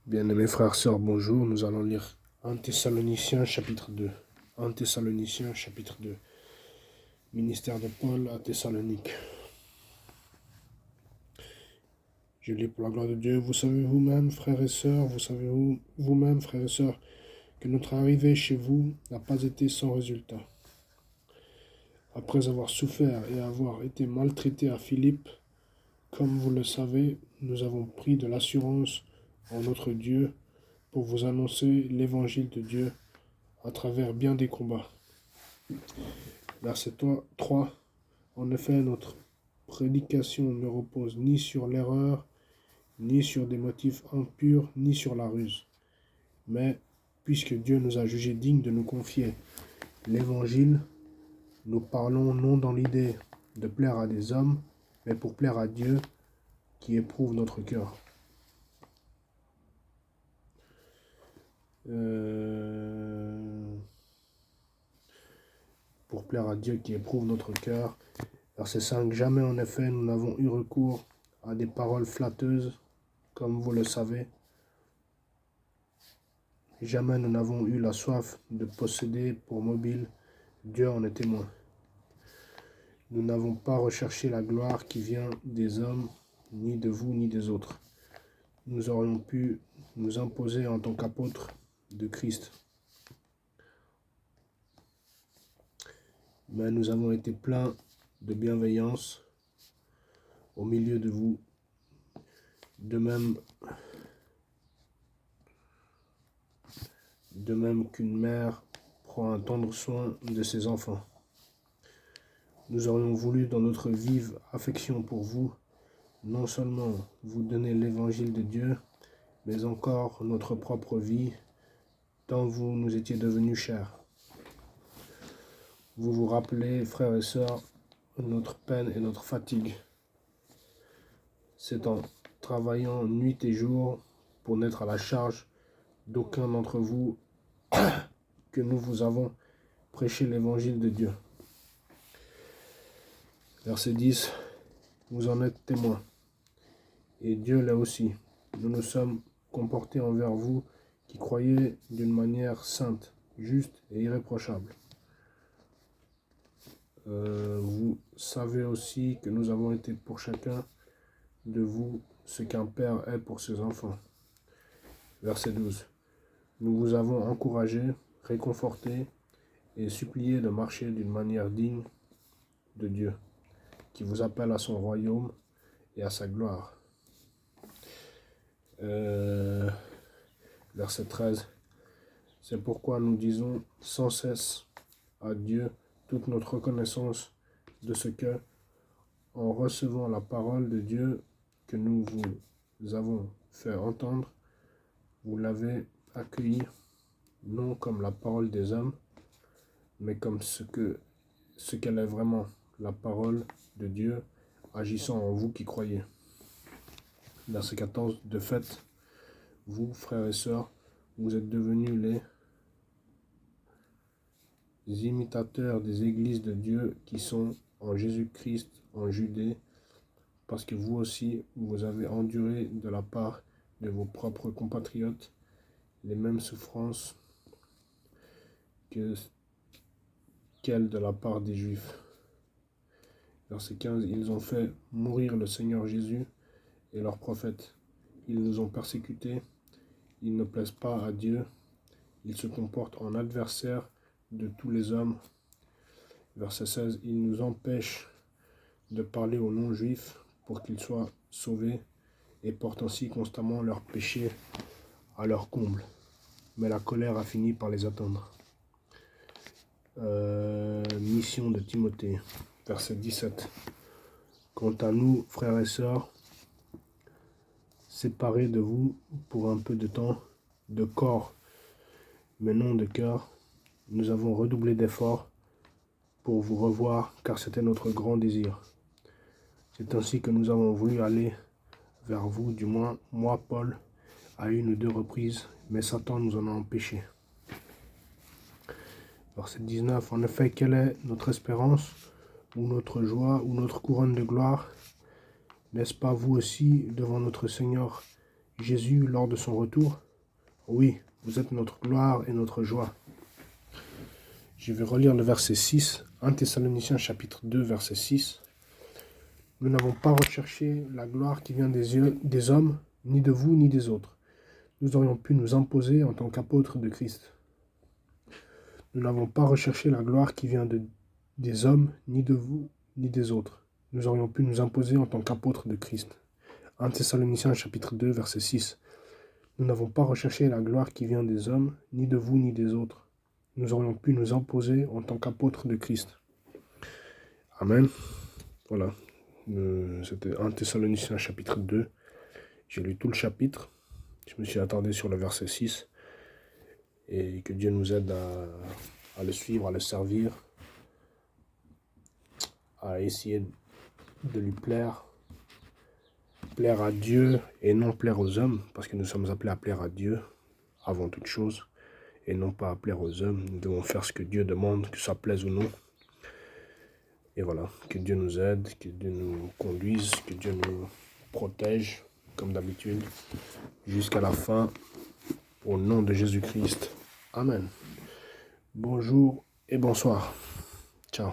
Bien-aimés frères, sœurs, bonjour. Nous allons lire 1 Thessaloniciens chapitre 2. 1 Thessaloniciens chapitre 2. Ministère de Paul à Thessalonique. Je lis pour la gloire de Dieu. Vous savez vous-même, frères et sœurs, vous-même, frères et sœurs, que notre arrivée chez vous n'a pas été sans résultat. Après avoir souffert et avoir été maltraités à Philippe, comme vous le savez, nous avons pris de l'assurance en notre Dieu pour vous annoncer l'évangile de Dieu à travers bien des combats. Verset 3. En effet, notre prédication ne repose ni sur l'erreur, ni sur des motifs impurs, ni sur la ruse. Mais, puisque Dieu nous a jugés dignes de nous confier l'évangile, nous parlons non dans l'idée de plaire à des hommes, mais pour plaire à Dieu qui éprouve notre cœur. Pour plaire à Dieu qui éprouve notre cœur. Verset 5. Jamais en effet nous n'avons eu recours à des paroles flatteuses, comme vous le savez. Jamais nous n'avons eu la soif de posséder pour mobile. Dieu en est témoin. Nous n'avons pas recherché la gloire qui vient des hommes, ni de vous, ni des autres. Nous aurions pu nous imposer en tant qu'apôtres de Christ. Mais nous avons été pleins de bienveillance au milieu de vous, de même qu'une mère prend un tendre soin de ses enfants. Nous aurions voulu, dans notre vive affection pour vous, non seulement vous donner l'évangile de Dieu, mais encore notre propre vie, tant vous nous étiez devenus chers. Vous vous rappelez, frères et sœurs, notre peine et notre fatigue. C'est en travaillant nuit et jour pour n'être à la charge d'aucun d'entre vous que nous vous avons prêché l'évangile de Dieu. Verset 10. Vous en êtes témoins. Et Dieu l'est aussi. Nous nous sommes comportés envers vous qui croyez d'une manière sainte, juste et irréprochable. Vous savez aussi que nous avons été pour chacun de vous ce qu'un père est pour ses enfants. Verset 12. Nous vous avons encouragé, réconforté et supplié de marcher d'une manière digne de Dieu, qui vous appelle à son royaume et à sa gloire. Verset 13. C'est pourquoi nous disons sans cesse à Dieu toute notre reconnaissance de ce que, en recevant la parole de Dieu que nous vous avons fait entendre, vous l'avez accueillie non comme la parole des hommes, mais comme ce qu'elle est vraiment, la parole de Dieu agissant en vous qui croyez. Verset 14. De fait, vous, frères et sœurs, vous êtes devenus les imitateurs des églises de Dieu qui sont en Jésus-Christ, en Judée, parce que vous aussi, vous avez enduré de la part de vos propres compatriotes les mêmes souffrances qu'elles de la part des Juifs. Verset 15. Ils ont fait mourir le Seigneur Jésus et leurs prophètes. Ils nous ont persécutés. Ils ne plaisent pas à Dieu. Ils se comportent en adversaires de tous les hommes. Verset 16. Ils nous empêchent de parler aux non-juifs pour qu'ils soient sauvés et portent ainsi constamment leurs péchés à leur comble. Mais la colère a fini par les atteindre. Mission de Timothée, verset 17. Quant à nous, frères et sœurs, séparés de vous pour un peu de temps, de corps, mais non de cœur, nous avons redoublé d'efforts pour vous revoir, car c'était notre grand désir. C'est ainsi que nous avons voulu aller vers vous, du moins moi, Paul, à 1 ou 2 reprises, mais Satan nous en a empêchés. Verset 19. En effet, quelle est notre espérance, ou notre joie, ou notre couronne de gloire? N'est-ce pas vous aussi, devant notre Seigneur Jésus lors de son retour. Oui, vous êtes notre gloire et notre joie. Je vais relire le verset 6, 1 Thessaloniciens chapitre 2, verset 6. Nous n'avons pas recherché la gloire qui vient des hommes, ni de vous, ni des autres. Nous aurions pu nous imposer en tant qu'apôtres de Christ. Nous n'avons pas recherché la gloire qui vient des hommes, ni de vous, ni des autres. Nous aurions pu nous imposer en tant qu'apôtres de Christ. 1 Thessaloniciens chapitre 2, verset 6. Nous n'avons pas recherché la gloire qui vient des hommes, ni de vous, ni des autres. Nous aurions pu nous imposer en tant qu'apôtres de Christ. Amen. Voilà. C'était 1 Thessaloniciens chapitre 2. J'ai lu tout le chapitre. Je me suis attardé sur le verset 6. Et que Dieu nous aide à le suivre, à le servir, à essayer de lui plaire à Dieu et non plaire aux hommes, parce que nous sommes appelés à plaire à Dieu avant toute chose, et non pas à plaire aux hommes. Nous devons faire ce que Dieu demande, que ça plaise ou non. Et voilà, que Dieu nous aide, que Dieu nous conduise, que Dieu nous protège, comme d'habitude, jusqu'à la fin, au nom de Jésus-Christ. Amen. Bonjour et bonsoir. Ciao.